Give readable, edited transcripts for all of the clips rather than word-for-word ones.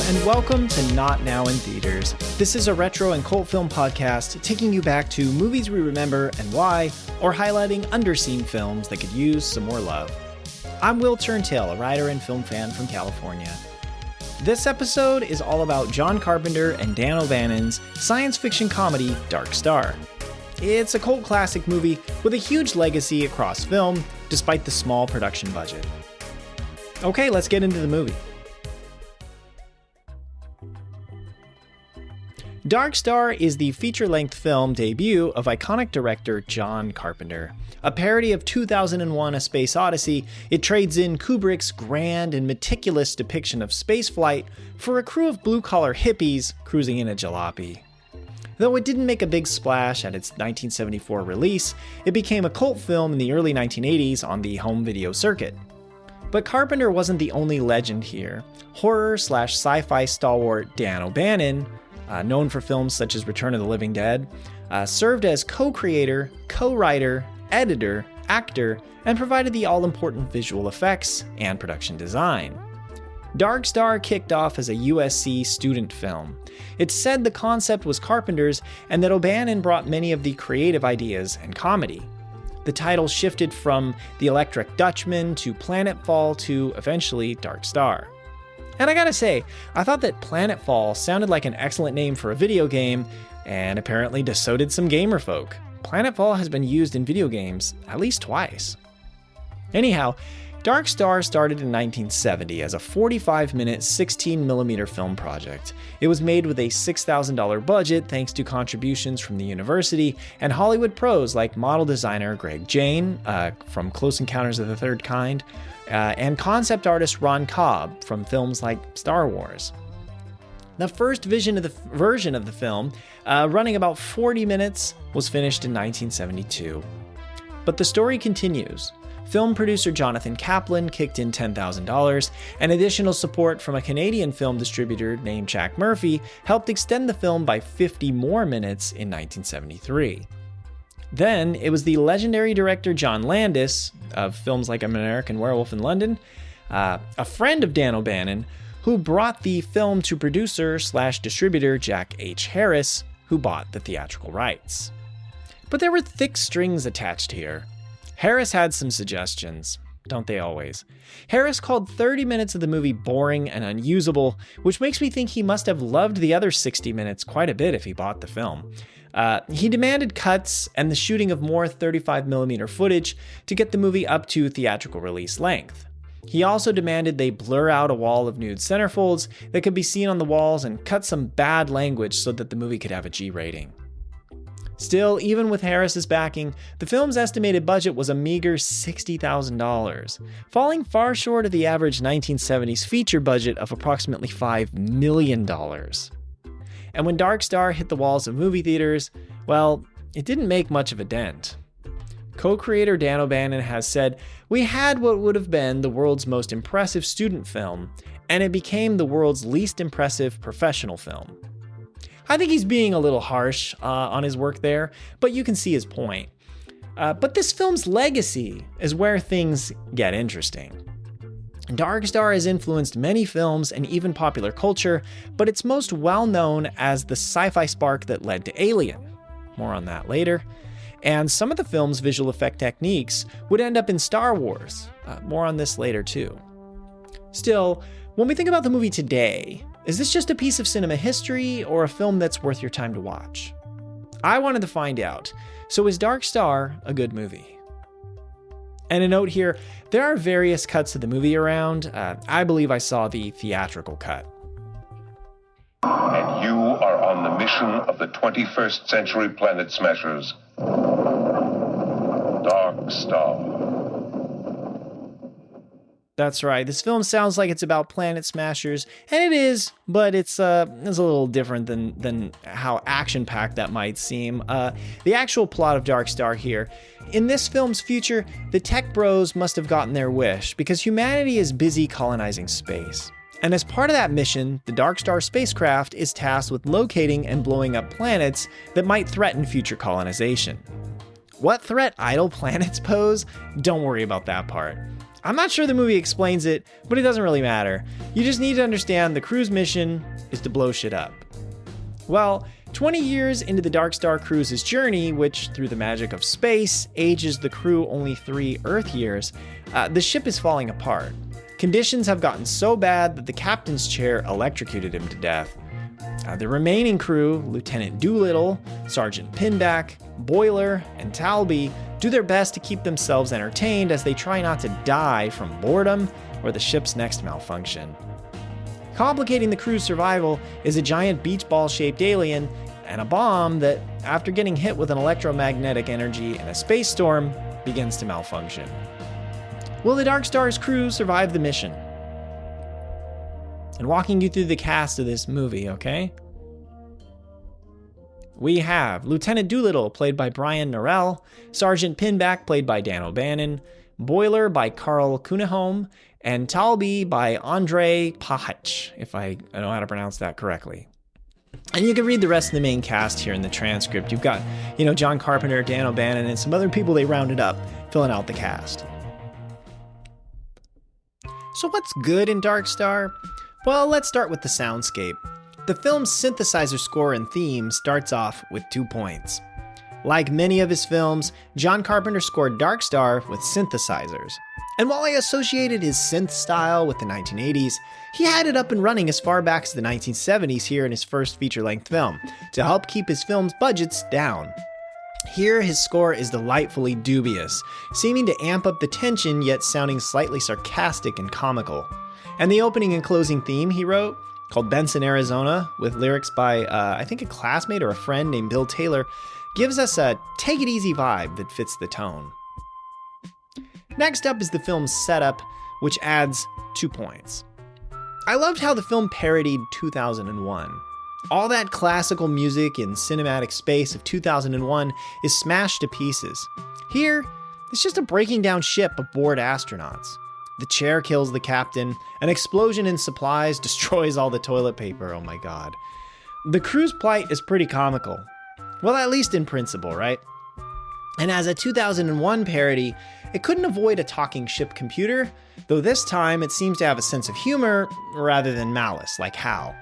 and welcome to Not Now in Theaters. This is a retro and cult film podcast taking you back to movies we remember and why, or highlighting underseen films that could use some more love. I'm Will Turntail, a writer and film fan from California. This episode is all about John Carpenter and Dan O'Bannon's science fiction comedy Dark Star. It's a cult classic movie with a huge legacy across film, despite the small production budget. Okay, let's get into the movie. Dark Star is the feature-length film debut of iconic director John Carpenter. A parody of 2001: A Space Odyssey, it trades in Kubrick's grand and meticulous depiction of spaceflight for a crew of blue-collar hippies cruising in a jalopy. Though it didn't make a big splash at its 1974 release, it became a cult film in the early 1980s on the home video circuit. But Carpenter wasn't the only legend here. Horror/sci-fi stalwart Dan O'Bannon, known for films such as Return of the Living Dead, served as co-creator, co-writer, editor, actor, and provided the all-important visual effects and production design. Dark Star kicked off as a USC student film. It's said the concept was Carpenter's and that O'Bannon brought many of the creative ideas and comedy. The title shifted from The Electric Dutchman to Planetfall to eventually Dark Star. And I gotta say, I thought that Planetfall sounded like an excellent name for a video game, and apparently so did some gamer folk. Planetfall has been used in video games at least twice. Anyhow, Dark Star started in 1970 as a 45-minute 16mm film project. It was made with a $6,000 budget thanks to contributions from the university and Hollywood pros like model designer Greg Jane from Close Encounters of the Third Kind, and concept artist Ron Cobb from films like Star Wars. The first version of the film, running about 40 minutes, was finished in 1972. But the story continues. Film producer Jonathan Kaplan kicked in $10,000, and additional support from a Canadian film distributor named Jack Murphy helped extend the film by 50 more minutes in 1973. Then, it was the legendary director John Landis, of films like American Werewolf in London, a friend of Dan O'Bannon, who brought the film to producer/distributor Jack H. Harris, who bought the theatrical rights. But there were thick strings attached here. Harris had some suggestions. Don't they always? Harris called 30 minutes of the movie boring and unusable, which makes me think he must have loved the other 60 minutes quite a bit if he bought the film. He demanded cuts and the shooting of more 35mm footage to get the movie up to theatrical release length. He also demanded they blur out a wall of nude centerfolds that could be seen on the walls and cut some bad language so that the movie could have a G rating. Still, even with Harris's backing, the film's estimated budget was a meager $60,000, falling far short of the average 1970s feature budget of approximately $5 million. And when Dark Star hit the walls of movie theaters, well, it didn't make much of a dent. Co-creator Dan O'Bannon has said, "We had what would have been the world's most impressive student film, and it became the world's least impressive professional film." I think he's being a little harsh on his work there, but you can see his point. But this film's legacy is where things get interesting. Dark Star has influenced many films and even popular culture, but it's most well known as the sci-fi spark that led to Alien. More on that later. And some of the film's visual effect techniques would end up in Star Wars. More on this later too. Still, when we think about the movie today, is this just a piece of cinema history or a film that's worth your time to watch? I wanted to find out. So is Dark Star a good movie? And a note here, there are various cuts of the movie around. I believe I saw the theatrical cut. And you are on the mission of the 21st century Planet Smashers. Dark Star. That's right, this film sounds like it's about Planet Smashers, and it is, but it's a little different than how action-packed that might seem. The actual plot of Dark Star here. In this film's future, the tech bros must have gotten their wish, because humanity is busy colonizing space. And as part of that mission, the Dark Star spacecraft is tasked with locating and blowing up planets that might threaten future colonization. What threat idle planets pose? Don't worry about that part. I'm not sure the movie explains it, but it doesn't really matter. You just need to understand the crew's mission is to blow shit up. Well, 20 years into the Dark Star cruise's journey, which, through the magic of space, ages the crew only 3 Earth years, the ship is falling apart. Conditions have gotten so bad that the captain's chair electrocuted him to death. The remaining crew, Lieutenant Doolittle, Sergeant Pinback, Boiler, and Talby, do their best to keep themselves entertained as they try not to die from boredom or the ship's next malfunction. Complicating the crew's survival is a giant beach ball-shaped alien and a bomb that, after getting hit with an electromagnetic energy in a space storm, begins to malfunction. Will the Dark Star's crew survive the mission? And walking you through the cast of this movie, okay? We have Lieutenant Doolittle, played by Brian Narelle, Sergeant Pinback, played by Dan O'Bannon, Boiler by Carl Kuniholm, and Talby by Andre Pahich, if I know how to pronounce that correctly. And you can read the rest of the main cast here in the transcript. You've got, John Carpenter, Dan O'Bannon, and some other people they rounded up filling out the cast. So what's good in Dark Star? Well, let's start with the soundscape. The film's synthesizer score and theme starts off with 2 points. Like many of his films, John Carpenter scored Dark Star with synthesizers. And while I associated his synth style with the 1980s, he had it up and running as far back as the 1970s here in his first feature-length film, to help keep his film's budgets down. Here, his score is delightfully dubious, seeming to amp up the tension yet sounding slightly sarcastic and comical. And the opening and closing theme he wrote, called Benson, Arizona, with lyrics by, I think a classmate or a friend named Bill Taylor, gives us a take-it-easy vibe that fits the tone. Next up is the film's setup, which adds 2 points. I loved how the film parodied 2001. All that classical music in cinematic space of 2001 is smashed to pieces. Here, it's just a breaking down ship of bored astronauts. The chair kills the captain, an explosion in supplies destroys all the toilet paper, oh my god. The crew's plight is pretty comical. Well, at least in principle, right? And as a 2001 parody, it couldn't avoid a talking ship computer, though this time it seems to have a sense of humor rather than malice, like Hal.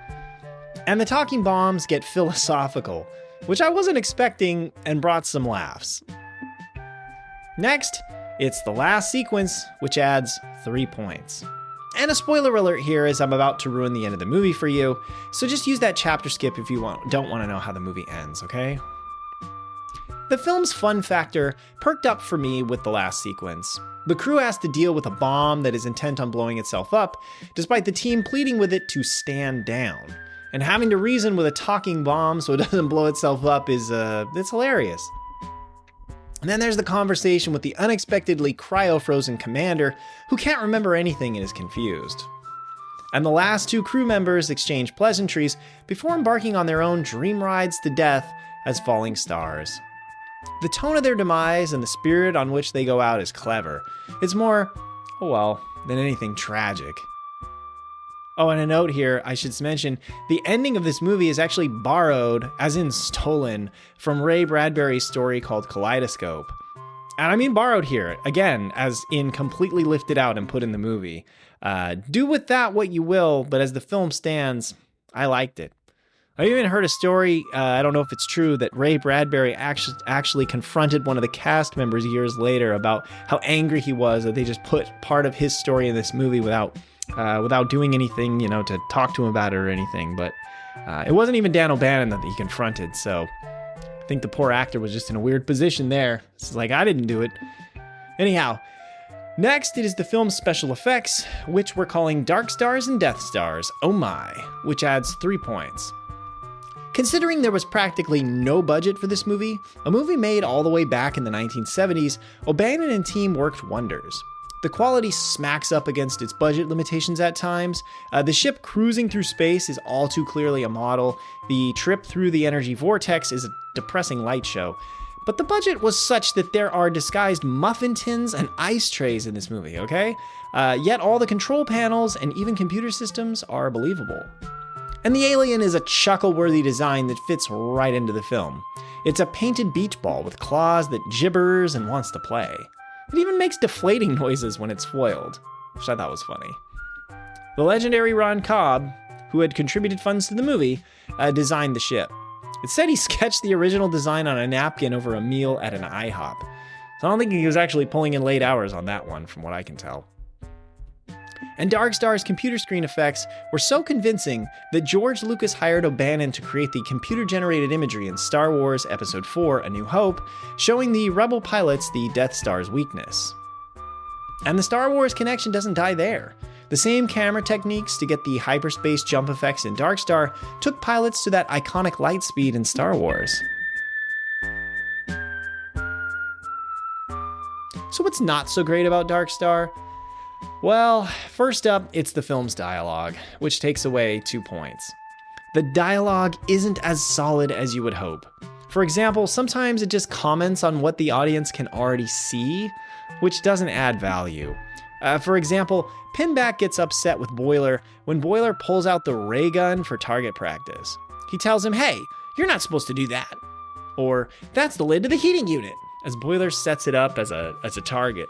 And the talking bombs get philosophical, which I wasn't expecting and brought some laughs. Next, it's the last sequence, which adds 3 points. And a spoiler alert here, as I'm about to ruin the end of the movie for you, so just use that chapter skip if you don't want to know how the movie ends, okay? The film's fun factor perked up for me with the last sequence. The crew has to deal with a bomb that is intent on blowing itself up, despite the team pleading with it to stand down. And having to reason with a talking bomb so it doesn't blow itself up it's hilarious. And then there's the conversation with the unexpectedly cryo-frozen commander, who can't remember anything and is confused. And the last 2 crew members exchange pleasantries before embarking on their own dream rides to death as falling stars. The tone of their demise and the spirit on which they go out is clever. It's more, than anything tragic. Oh, and a note here, I should mention, the ending of this movie is actually borrowed, as in stolen, from Ray Bradbury's story called Kaleidoscope. And I mean borrowed here, again, as in completely lifted out and put in the movie. Do with that what you will, but as the film stands, I liked it. I even heard a story, I don't know if it's true, that Ray Bradbury actually confronted one of the cast members years later about how angry he was that they just put part of his story in this movie without doing anything, to talk to him about it or anything. But it wasn't even Dan O'Bannon that he confronted, so I think the poor actor was just in a weird position there. It's like, I didn't do it. Anyhow, next it is the film's special effects, which we're calling Dark Stars and Death Stars, oh my, which adds 3 points. Considering there was practically no budget for this movie, a movie made all the way back in the 1970s, O'Bannon and team worked wonders. The quality smacks up against its budget limitations at times. The ship cruising through space is all too clearly a model. The trip through the energy vortex is a depressing light show. But the budget was such that there are disguised muffin tins and ice trays in this movie, okay? Yet all the control panels and even computer systems are believable. And the alien is a chuckle-worthy design that fits right into the film. It's a painted beach ball with claws that gibbers and wants to play. It even makes deflating noises when it's foiled, which I thought was funny. The legendary Ron Cobb, who had contributed funds to the movie, designed the ship. It said he sketched the original design on a napkin over a meal at an IHOP. So I don't think he was actually pulling in late hours on that one, from what I can tell. And Dark Star's computer screen effects were so convincing that George Lucas hired O'Bannon to create the computer-generated imagery in Star Wars Episode 4: A New Hope, showing the Rebel pilots the Death Star's weakness. And the Star Wars connection doesn't die there. The same camera techniques to get the hyperspace jump effects in Dark Star took pilots to that iconic light speed in Star Wars. So what's not so great about Dark Star? Well, first up, it's the film's dialogue, which takes away 2 points. The dialogue isn't as solid as you would hope. For example, sometimes it just comments on what the audience can already see, which doesn't add value. For example, Pinback gets upset with Boiler when Boiler pulls out the ray gun for target practice. He tells him, "Hey, you're not supposed to do that." Or, "That's the lid to the heating unit," as Boiler sets it up as a target.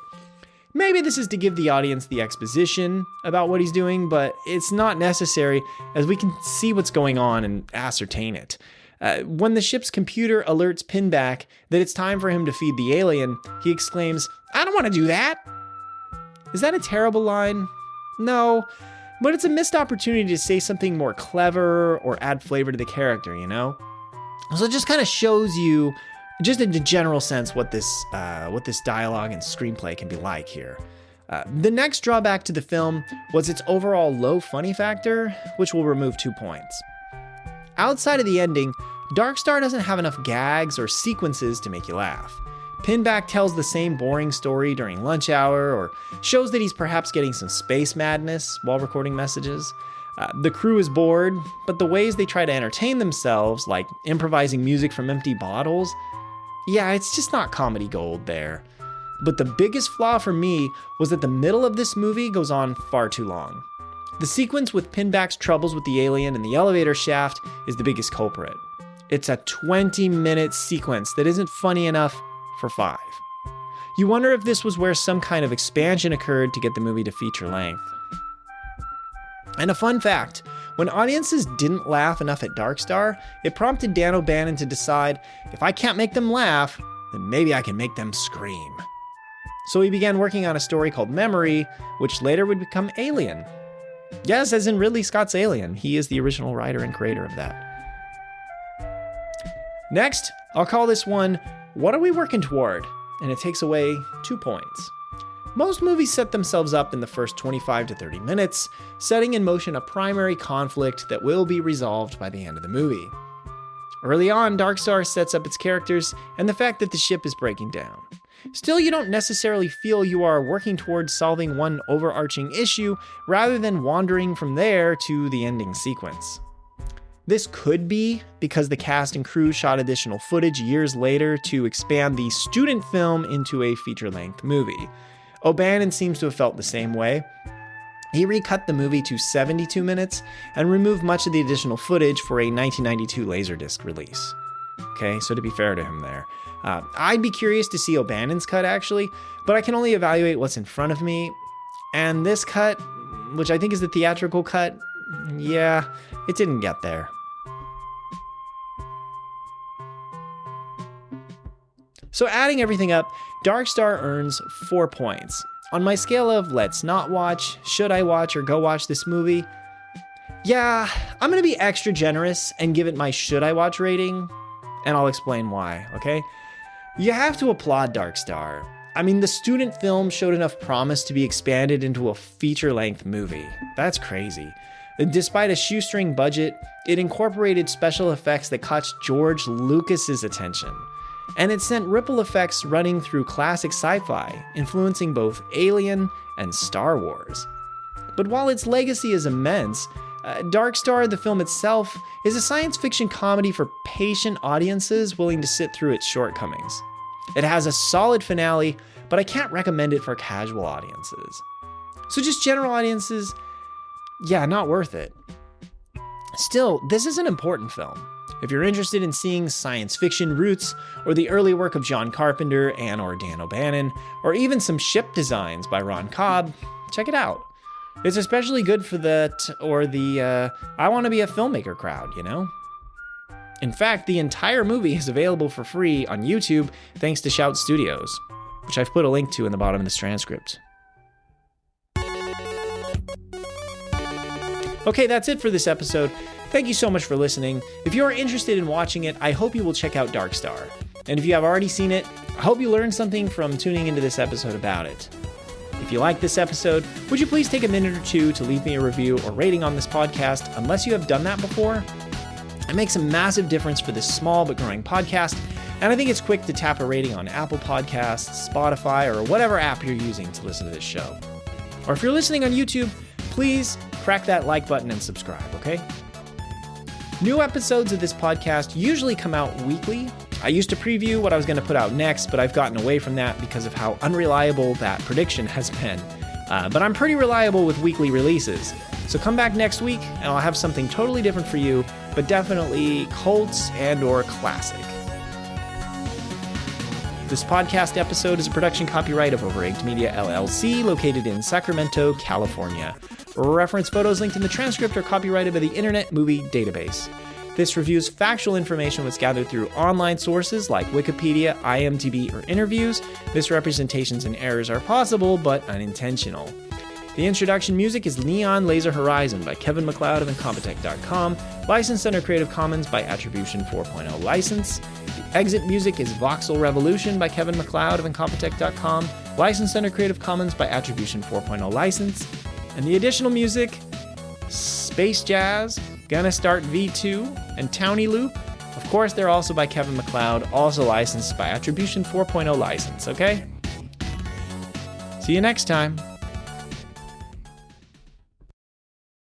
Maybe this is to give the audience the exposition about what he's doing, but it's not necessary, as we can see what's going on and ascertain it. When the ship's computer alerts Pinback that it's time for him to feed the alien, he exclaims, "I don't want to do that." Is that a terrible line? No, but it's a missed opportunity to say something more clever or add flavor to the character, you know? So it just kind of shows you, just in a general sense, what this dialogue and screenplay can be like here. The next drawback to the film was its overall low funny factor, which will remove 2 points. Outside of the ending, Dark Star doesn't have enough gags or sequences to make you laugh. Pinback tells the same boring story during lunch hour, or shows that he's perhaps getting some space madness while recording messages. The crew is bored, but the ways they try to entertain themselves, like improvising music from empty bottles, yeah, it's just not comedy gold there. But the biggest flaw for me was that the middle of this movie goes on far too long. The sequence with Pinback's troubles with the alien in the elevator shaft is the biggest culprit. It's a 20-minute sequence that isn't funny enough for 5. You wonder if this was where some kind of expansion occurred to get the movie to feature length. And a fun fact, when audiences didn't laugh enough at Dark Star, it prompted Dan O'Bannon to decide, if I can't make them laugh, then maybe I can make them scream. So he began working on a story called Memory, which later would become Alien. Yes, as in Ridley Scott's Alien. He is the original writer and creator of that. Next, I'll call this one, What Are We Working Toward? And it takes away 2 points. Most movies set themselves up in the first 25 to 30 minutes, setting in motion a primary conflict that will be resolved by the end of the movie. Early on, Dark Star sets up its characters and the fact that the ship is breaking down. Still, you don't necessarily feel you are working towards solving one overarching issue, rather than wandering from there to the ending sequence. This could be because the cast and crew shot additional footage years later to expand the student film into a feature-length movie. O'Bannon seems to have felt the same way. He recut the movie to 72 minutes and removed much of the additional footage for a 1992 Laserdisc release. Okay, so to be fair to him there. I'd be curious to see O'Bannon's cut actually, but I can only evaluate what's in front of me. And this cut, which I think is the theatrical cut, yeah, it didn't get there. So adding everything up, Dark Star earns 4 points. On my scale of let's not watch, should I watch, or go watch this movie, yeah, I'm gonna be extra generous and give it my should I watch rating, and I'll explain why, okay? You have to applaud Dark Star. I mean, the student film showed enough promise to be expanded into a feature-length movie. That's crazy. Despite a shoestring budget, it incorporated special effects that caught George Lucas's attention. And it sent ripple effects running through classic sci-fi, influencing both Alien and Star Wars. But while its legacy is immense, Dark Star, the film itself, is a science fiction comedy for patient audiences willing to sit through its shortcomings. It has a solid finale, but I can't recommend it for casual audiences. So just general audiences, yeah, not worth it. Still, this is an important film. If you're interested in seeing science fiction roots, or the early work of John Carpenter and/or Dan O'Bannon, or even some ship designs by Ron Cobb, check it out. It's especially good for the I want to be a filmmaker crowd, you know? In fact, the entire movie is available for free on YouTube thanks to Shout Studios, which I've put a link to in the bottom of this transcript. Okay, that's it for this episode. Thank you so much for listening. If you're interested in watching it, I hope you will check out Dark Star. And if you have already seen it, I hope you learned something from tuning into this episode about it. If you like this episode, would you please take a minute or two to leave me a review or rating on this podcast, unless you have done that before? It makes a massive difference for this small but growing podcast, and I think it's quick to tap a rating on Apple Podcasts, Spotify, or whatever app you're using to listen to this show. Or if you're listening on YouTube, please crack that like button and subscribe, okay? New episodes of this podcast usually come out weekly. I used to preview what I was going to put out next, but I've gotten away from that because of how unreliable that prediction has been. But I'm pretty reliable with weekly releases. So come back next week and I'll have something totally different for you, but definitely cults and/or classic. This podcast episode is a production copyright of Overegged Media LLC, located in Sacramento, California. Reference photos linked in the transcript are copyrighted by the Internet Movie Database. This review's factual information was gathered through online sources like Wikipedia, IMDb, or interviews. Misrepresentations and errors are possible, but unintentional. The introduction music is Neon Laser Horizon by Kevin MacLeod of Incompetech.com, licensed under Creative Commons by Attribution 4.0 license. The exit music is Voxel Revolution by Kevin MacLeod of Incompetech.com, licensed under Creative Commons by Attribution 4.0 license. And the additional music, Space Jazz, Gonna Start V2, and Towny Loop. Of course, they're also by Kevin MacLeod, also licensed by Attribution 4.0 license, okay? See you next time.